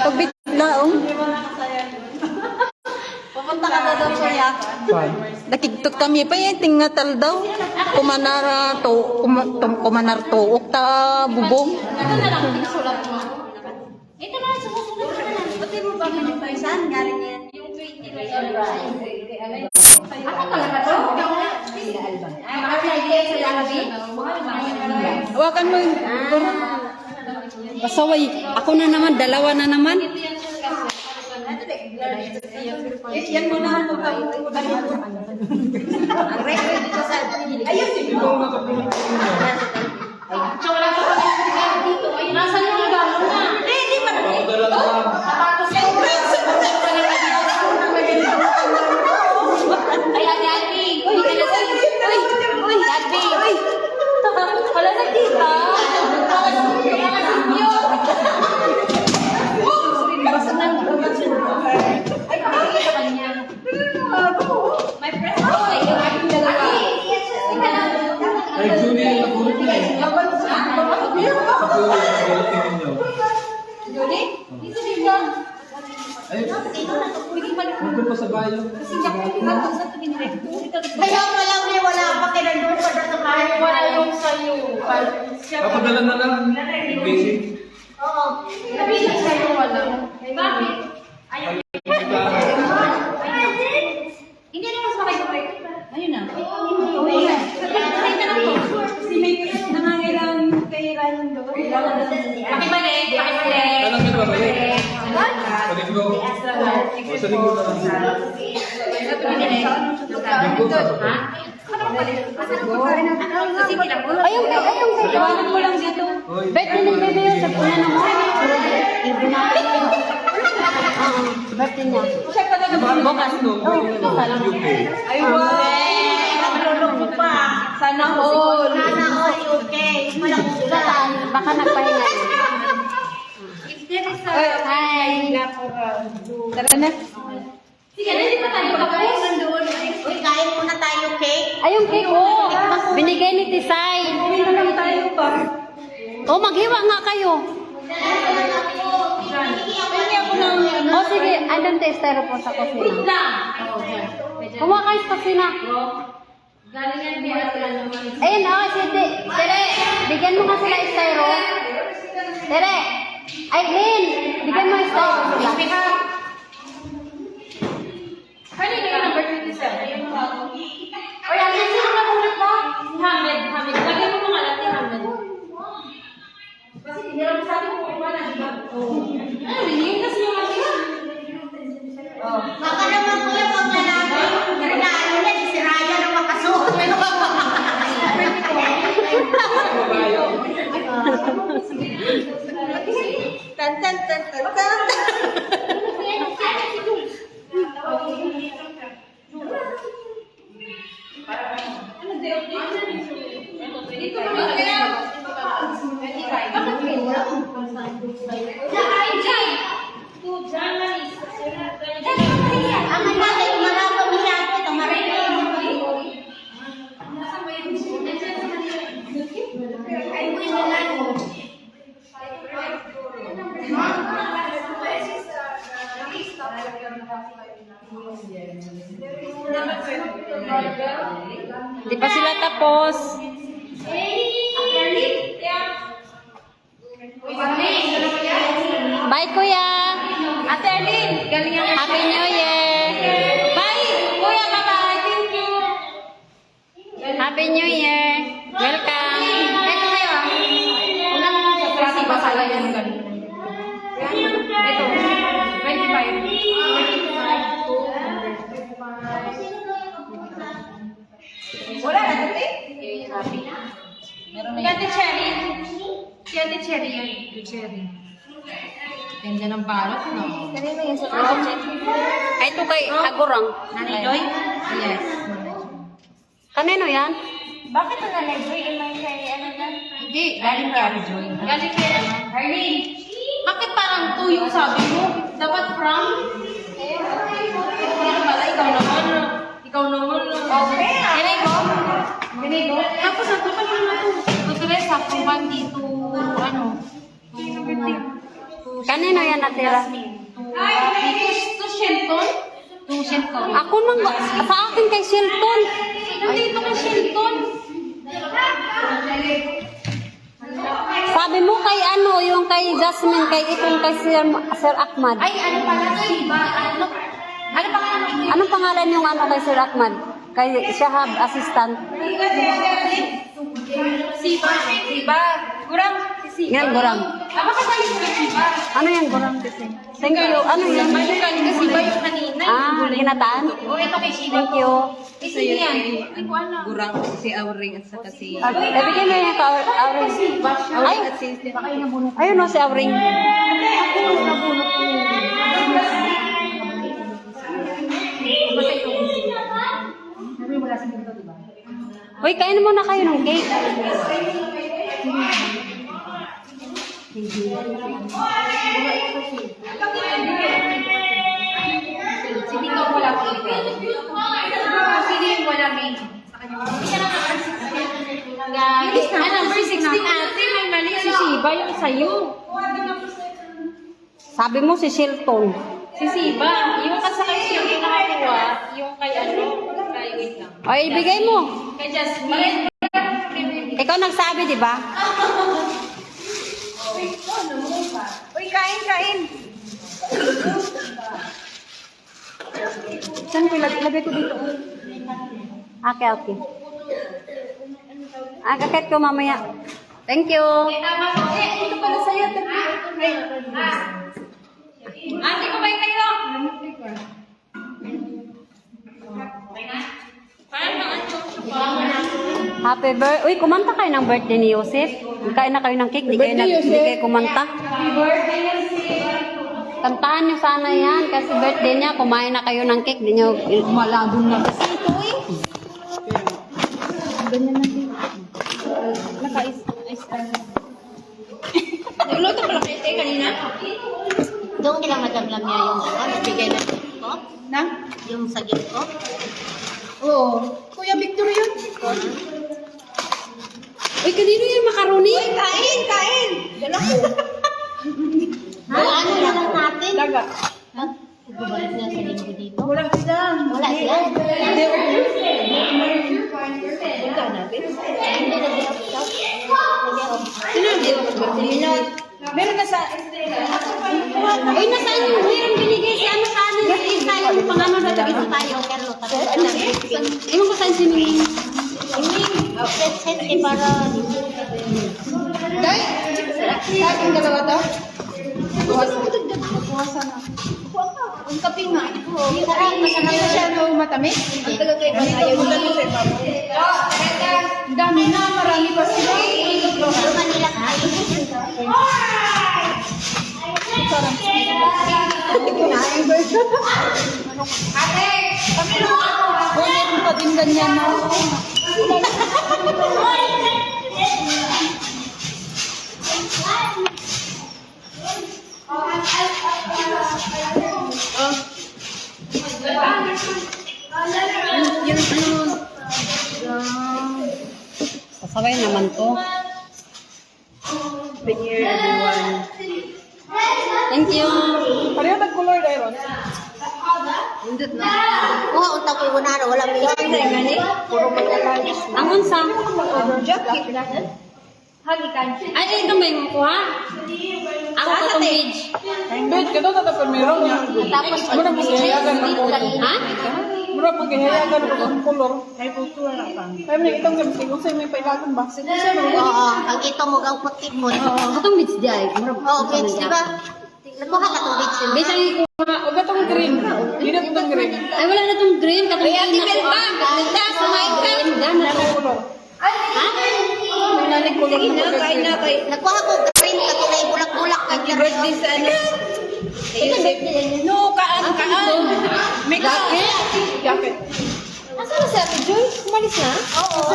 Pagbit laong. Pupunta ka na daw siya. Nakiktok kami pa yung tingatal daw. Kumanar to. Ukta bubong. Ito na lang, isulat mo. Ito na, sumusunod ka na. Pati mo ba saan? Galing yan. Yung 20 na yun. Ako talaga to? Makapilay sa lalabi? Hawakan mo yung pasaway. Ako na naman, dalawa na naman. Yan mo na ako. Ayun, sige. So, wala ka pa rin dito. Ayun, nasan yung regalo na? Hindi pa na. Tapos yung ay, Ate. Hindi ka na sa'yo. Uy, Ate. Wala na dito. Ay, pakikita ka niya. My friend. Ay, yung aking dalawa. Ay, Julie, nakulit na eh. Julie? Dito din yan. Ay, nandun pa sa bayo. Kaya wala pa kinandun pa sa bahay. Wala yung sa'yo. Papadala na lang. Basic. Oo. Nabilang sa'yo wala. Bakit? Ayaw. Hindi naman sa kayo. Ayun na. Oo na. Sakay ka na to. Si may nangangailangan yung kailangan doon. Pakibalik. Alam ka na ba balik? Sa linggo. O sa linggo na lang. Linggo ka ba? Ayun, tawagan mo lang dito. Bet, bebe yun sa puna na mo. Birthday niya. Bukas no? UK. Ayun. Malulog pa. Sana all. Okay. Baka nagpahinga. Hi. Tara na. Sige, hindi pa tayo tapos. Uy, kain muna tayo cake. Ayong cake ko. Binigay ni Tisay. Hindi na lang tayo pa. O, maghiwa nga kayo. O, sige. Andun tayo styrofoam sa kusina. Lang. Kumuha kayo sa kusina. Galing yan, di ata naman. Ayun, sige. Tere, bigyan mo nga sila styro. Tere, Aileen, bigyan mo styro sila. Kanina yung number 27. Oy, Alvin, sino na ulit mo? Hamed. Lagyan mo mga natin, Hamed. Kasi hindi lang sabi mo kung wala, di ba? Ano, hindi kasi yung akin. Baka naman po yung paglalaki. Pero naano niya, si Raya na makasuot. Tan. Di pa sila tapos. Bye, Kuya. Ate Arlene, galing ang Happy New Year. Bye! Kuya, bye-bye! Thank you! Happy New Year. Welcome. Ito kayo ah. Unang kasi basala yan galing. Ito, 25. Wala na dati? Meron na yan. Cherry. Ate Cherry yan. Cherry. Ganda ng balot, no? Kanino yung sa Ay, ito kay Agurang. Nanay Joy? Yes. Kanino yan? Bakit ang Nanay Joy? May kay ano yan? Hindi, galing kay Ate Joy. Galing kay Arlene. Bakit parang 2 yung sabi mo? Dapat from? Ano pala, ikaw naman. Ikaw naman. Okay. Ginigo. Tapos ito pa naman ito. Ito rin, saktong band dito, ano? Kanino yan natira? To Shelton? To Shelton. Ako nang, sa akin kay Shelton. Nandito kay Shelton. Sabi mo kay ano, yung kay Jasmine, kay itong kay Sir Ahmad. Ay, ano pala? Siba. Ano pangalan mo? Anong pangalan yung ano kay Sir Ahmad? Kay Shahab, assistant. Siba. Siba. Gurang. Siba. Yan, Gurang. Baka tayo sa Siba. Ano yan, Gurang? Thank you. Ano yan? Ano galing ka Siba yung kanina? Ginataan? O, ito kay Siba. Thank you. Isa yan. Ay, ko alam. Gurang, si Auring at saka si... Bigyan mo yung Auring. Ay, ayun no, si Auring. Uy, kain muna kayo ng cake. Sino yung wala ko? Sino yung wala may? Ano, number 16 ate, may mali si Siba yung sayo. Sabi mo si Shelton. Si Siba, yung kasakay siya yung nakakuha, yung kay ano, kay wait lang. O, ibigay mo. Kay Jasmine. Ikaw nagsabi, di ba? Uy, kain, kain. Saan ko ilagay ko dito? Okay, okay. Kakit ko mamaya. Thank you. Tama ko. Ito pala sa'yo. Ate, kumain kayo. Happy birthday. Uy, kumanta kayo ng birthday ni Yosef. Kain na kayo ng cake. Di kayo kumanta. Kantahan nyo sana yan. Kasi birthday niya, kumain na kayo ng cake. Di nyo Malabong na kasi ito eh. Nagluto pala kayo tayo kanina? Doon nila madamlam niya yung ano, nagbigay na gift ko. Na? Yung sa gift ko. Oo. Kuya Victor yun. Uy, kanino yung macaroni? Kain, kain. Yan ako. Ano na lang natin? Daga. Ha? Ibabalik niya sa linggo dito. Wala sila. Wala sila. Hindi. Punta natin. Hindi nag-i-up-up. Sino hindi? Meron na sa... Uy, nasaan yung hirang binigay si ano sa anin? Si Isa, yung pangano na tabi sa tayo. Carlo, tapos Ewan ko saan si Ming. set para Day? Sa aking dalawa to? Buwasan na. Ang kape nga. sarap, masarap Hindi siya no matamis? Ang taga kay Panayo. Ang dami na, marami pa sila. Manila kain. O, meron pa din ganyan na. Sasabay naman to. Here, everyone. Thank you. Pareho nag-color dahil ron. Oo, untang ko yung naro, wala may Puro magkakalis. Ang unsa? Jacket. Ay, ito ba yung kuha? Ako ko itong page. Wait, ka daw tatapon meron niya. Tapos, Mura po gihayagan ako. Ha? Mura po gihayagan ako ng color. Ay, puto na lang. Ay, may itong gamit. Kung sa'yo may pailagan ba? Sige, sa'yo may oo, ang ito mo gang puti-put. Katong beach di ay. Oo, bitch, di ba? Nakuha ka itong bitch. Beach ang Huwag ka itong green. Hindi na itong green. ay wala na tong green. Katong green na ko. Nagtaas na may Nanay color. Ha? May nanay color. Kain na kay. Nakuha ko green, katulay bulak-bulak. Happy birthday sa ano. No, kaan. May jacket. Jacket. Asa na si Ate Joy? Kumalis na? Oo.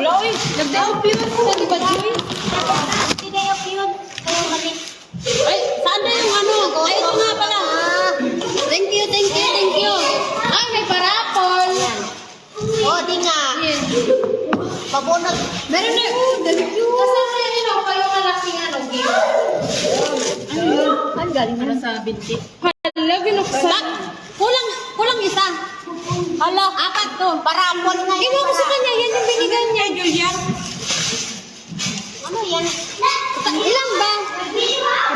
Wala, oy. Nag-out yun. Sa di ba, Joy? Hindi kayo yun. Kayo mali. Ay, saan na yung ano? Ay, ito nga pala. Thank you, thank you, thank you. Ay, may parapol. Oo, di nga. Pabunod. Meron na. Kasi na yun, kayo malaking ano, game. Ano yun? Ang galing mo sa binti. Hala, binuksan. Kulang isa. Hala, apat to. Parambol na yun. Iwan ko sa kanya, yan yung binigay niya, Julia. Ano yan? Ilang ba?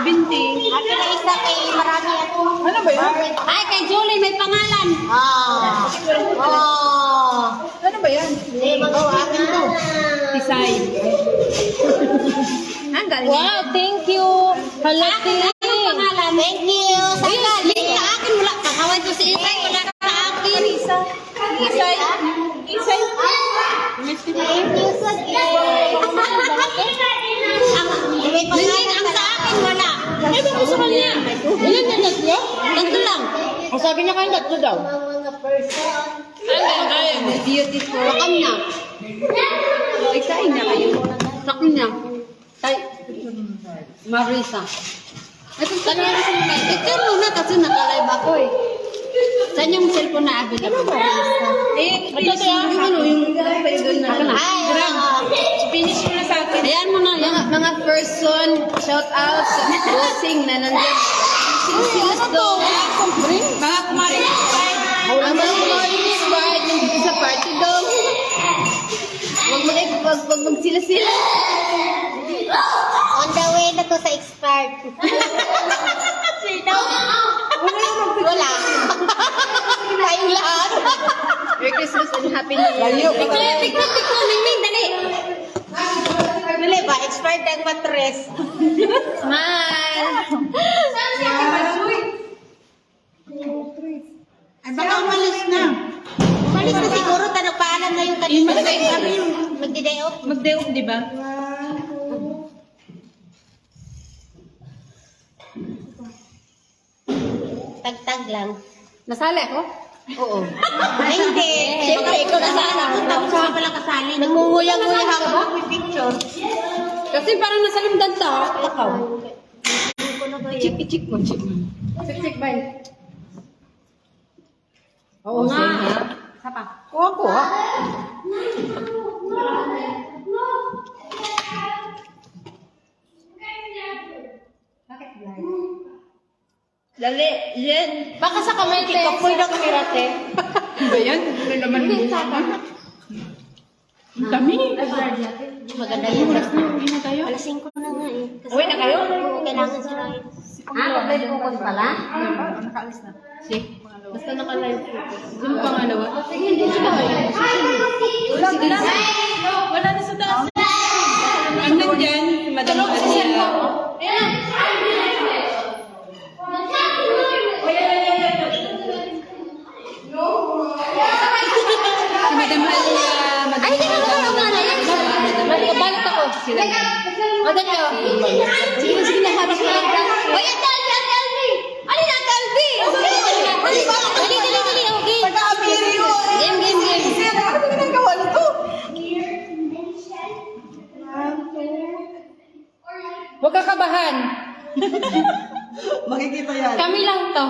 Binti. Akin na isa kay marami ako. Ano ba yan? Ay, kay Julie, may pangalan. Ano ba yan? Hindi, akin to. Design. Ang galing. Wow, thank you. Hala, anong pangalan? Thank you. Sa galing. Sa akin, wala. Kakawad ko si Isay, wala sa akin. Isay. Isay. Thank you sa Ningin, ang sa akin, wala. Ay, ba ko sa kanya? Ilan na tatlo? Tatlo lang. Ang sabi niya kayo tatlo daw. Mga person. Ay, beautiful. Sakam na. Excited na kayo. Sakam na. Ay, Marisa. Ito sa kanya sa mga. Picture muna kasi nakalive ako eh. Saan yung cellphone na available? Ito yung ano, yung ako na. Finish mo na sa akin. Ayan mo na, yan. Mga person, shout out sa bossing na nandyan. Silas daw. Mga kumari. Ang mga kumarinis ba? Nandito sa party daw. Wag magsila-sila. On the way na to sa expired. Sino? Wala. Tayong lahat. Merry Christmas and Happy New Year. Picture, Mingming, dali. Dali ba? Expired ang matres. Smile. Ay, baka umalis na. Umalis na siguro. Nagpaalam na yung kanina. Sabi yung magdi-day off. Mag-day off, di ba? Tag-tag lang. Nasali ako? Oo. Ay, hindi. Siyempre, ikaw na sana. Tapos ka pala kasali. Nagmumuyang-muyang ako. May picture. Kasi parang nasa limdan to. Ikaw. Ichik ko. Ichik ba? Oo nga. Sapa. Kuha. Dali, Jen. Baka sa kamay, te. Kapoy na kumirate. Ba yan? Ano naman yung dami. Maganda yun. Alas 5 na nga eh. Kasi Uwi na kayo? kailangan sirahin. Live focus pala? Nakaalis na. Basta naka-live focus. Sino pangalawa? Sige, hindi siya Sige na. Wala na sa taas. Ang nandyan, Madam Adela. Si Madam Adela. Ay, hindi ka naman na yan. Balik ako. Sila. Madali ako. Sige na, harap na. Oy, ang Calvi! Alin ang Calvi? Okay. Dali. Okay. Game. Ano ba ginagawa nito? Huwag ka kabahan. Makikita yan. Kami lang to.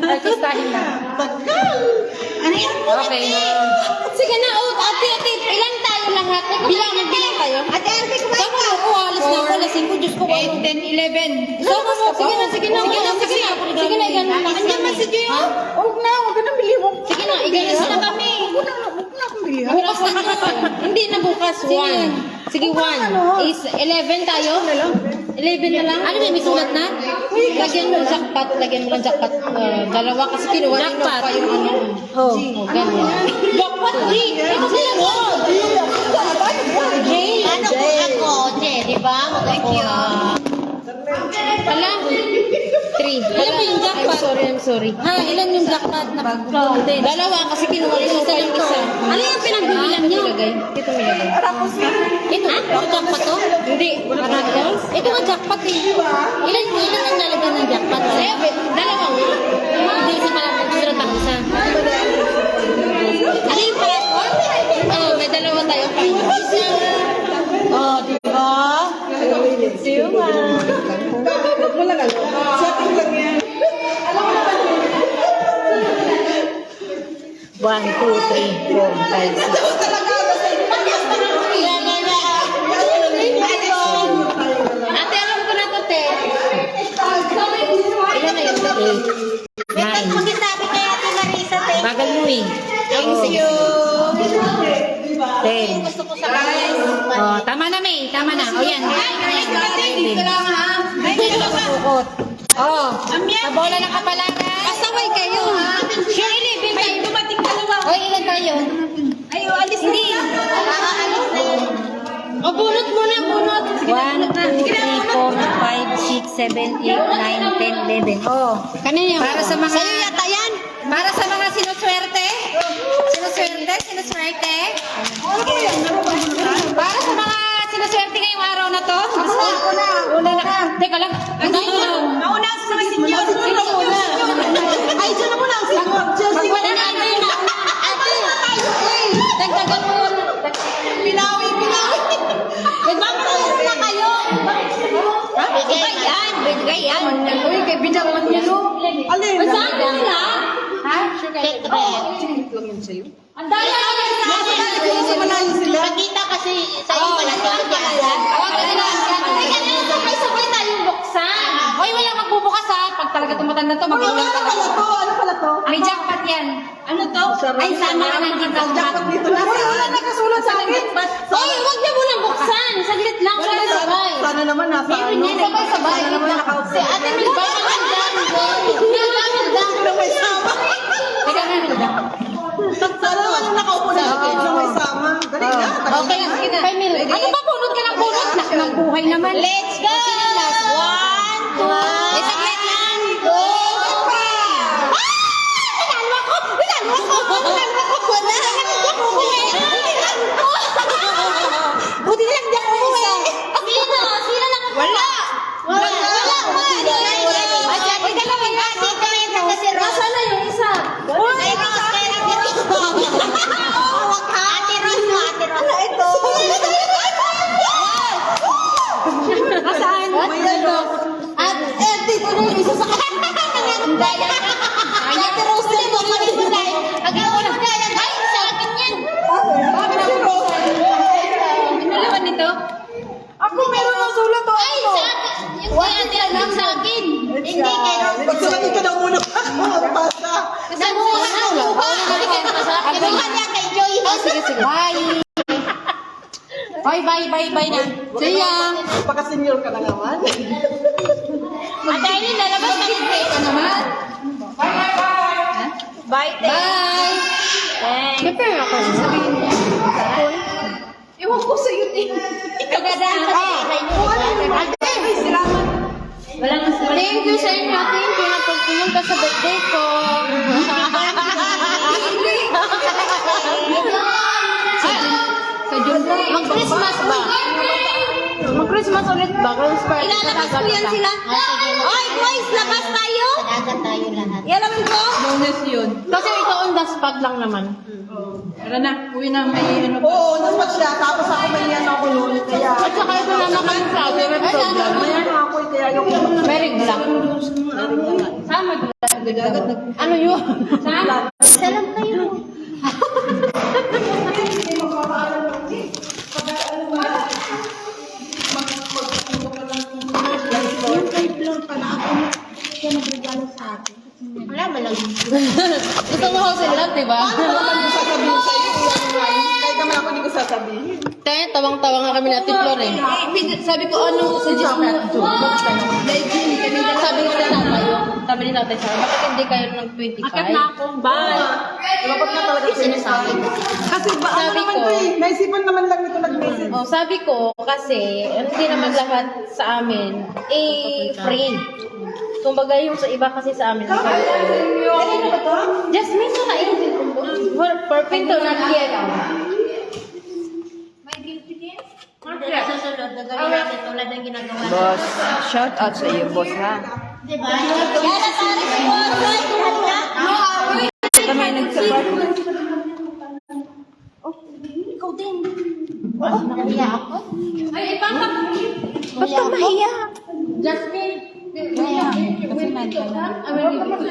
Artistahin lang. Ano yan? Okay. Sige na, ate. Ilan tayo lahat? Bilang tayo. Ate, Arby, kumain Saan ka. ako? Alis na ako. Alas 5. Diyos ko. 8, 10, 11. Sige na. Igan na. Andiyan man si Gio. Huwag na Ano biliw. Sige na, igalis na kami. Huwag na akong biliw. Bukas na to. Hindi na bukas. 1. Sige, 1. Is 11 tayo? 11 na lang. Ano may sulat na? Lagyan mo jackpot. Dalawa kasi kinuha rin pa yung ano. Oh, ganyan. Jackpot, G. Ito sila mo. J. Ano ko ako, Je, di ba? Thank you. Hala. 3. Ilan ba yung jackpot? I'm sorry. Ha, ilan yung jackpot na golden? Dalawa kasi kinuha rin isa yung isa. Ano yung pinagbibilan niyo? Ito nilagay. Ito? Ito jackpot to? Hindi. Ito nga jackpot eh. Ilan ang lalagyan ng jackpot? Dalawa nga. Hindi isa pala. Isa lang isa. Ano yung platform? Oo, may dalawa tayo. Oh, di ba? Setting lang yan. 1, 2, 3, 4, 5, 6. Ate, alam ko na to, te. you. 10. Gusto ko sa kanya. Oh, tama na, May. Tama na. O, yan. Dito lang, ha? Ukot. Oh, sa bola ng kapalaran. Pasaway kayo. Shirley, bintay. Dumating dalawa. O, ilan tayo? Ay, alis na. Nakaalis na yun. O, bunot muna, bunot. 1, 2, 3, 4, 5, 6, 7, 8, 9, 10, 11. Oh, kanina. Para sa mga... Sa'yo yata yan. Para sa mga sinuswerte. Sinuswerte. Para sa mga sinuswerte ngayong araw na to. Una na. Teka lang. Nauna sa mga senior. Sino muna? Ay, dyan na muna ang senior. Magwala na ate. Dagdagan mo. Pinawi. Magmamahal na kayo. Bigay yan. Uy, kay bidang man niya, no? Alin? Saan ka nila? Ha? Secret. Ang dami na kami sa akin. Sa malayo sila. Nakita kasi sa'yo pala to. Awag ka nila. Teka na, sabay-sabay tayong buksan. Hoy, walang magbubukas ha. Pag talaga tumatanda to, magulang ka. Ano pala to? May jackpot yan. Ano to? Ay, sana ka nandito. Jackpot dito na. Wala nakasulat sa akin. Hoy, wag niyo munang buksan. Saglit lang. Sabay-sabay. Sana naman nasa ano. Sabay-sabay. Sana naman nakaupo. Si Ate Milba, Na may sama. Teka na, Milba. Sana naman yung nakaupo na akin. Na may sama. Dali na. Okay, sige na. Ano ba, bunot ka ng bunot? Nagbuhay naman. Let's go! 1, 2, Saglit lang. Buti na lang di ako isa. Sino lang? Wala. Ay, dalawa nga. Nasaan na yung isa? Ate Ros mo, Ate Ros. Ito. Nasaan? May ano. At, dito na yung isa sa Ate Ros na ito. Pag-iulo na yan. Ay, sa akin yan. Dalawa nito? Ako meron ng sulat to. Ay, sa akin. Yung kay Ate Ros sa akin. Hindi kay Ros. Pagsulat ito na muna. Basta. Nakuha na. Kinuha niya kay Joy. Sige. Bye. Bye na. See ya. Pagka-senior ka na naman. Ate Aileen, lalabas ka naman. Bye, Bye. Thanks. May pera ako. Sabihin niya. Ewan ko sa iyo, din. Kagadaan kasi kay Thank you sa inyo. Thank you na pagpunong ka sa birthday ko. Sa June ba? Mag-Christmas ba? Mag-Christmas ulit ba? Ilalabas ko yan sila. Oy, boys, labas tayo. Agad tayo lahat. Ialamin ko. Bonus yun. Kasi ito on the spot lang naman. Tara na, uwi na may ano pa. Oo, nasa siya. Tapos ako may yan ako noon. Kaya. At saka ito na naman sa akin. May ano ako. Kaya yung. Merig lang. Sama ano yun? Sama? Salam kayo. Yung kay Flor pala ako. Siya nagregalo sa akin. Wala ba lang? Gusto mo house lang, diba? Wala man yung sasabihin sa'yo. Kahit naman ako hindi ko sasabihin. Tayo, tawang-tawa nga kami natin, Flor eh. Sabi ko, ano, suggest mo? Sabi ko na tayo. Sabi ni tatay sa bakit hindi kayo ng 25? Akit na ako, bye! Dapat na talaga sinasabi. Kasi ba, ano Sabi naman ko- ko eh. Naisipan naman lang ito nag-message. Oh, sabi ko, kasi, hindi naman lahat sa amin, free. Kumbaga yung sa iba kasi sa amin, Ano ba to? Jasmine na kayo. For pinto na yan. Sa susunod, gagawin natin tulad ng ginagawa. Boss, shout out sa iyo, boss ha. Diba? Kaya natari si Boss. Tulad na. Kami nagsabat. Ikaw din. Nakahiya ako. Ay, ipangkap. Ba't ka mahiya? Jasmine. Mahiya.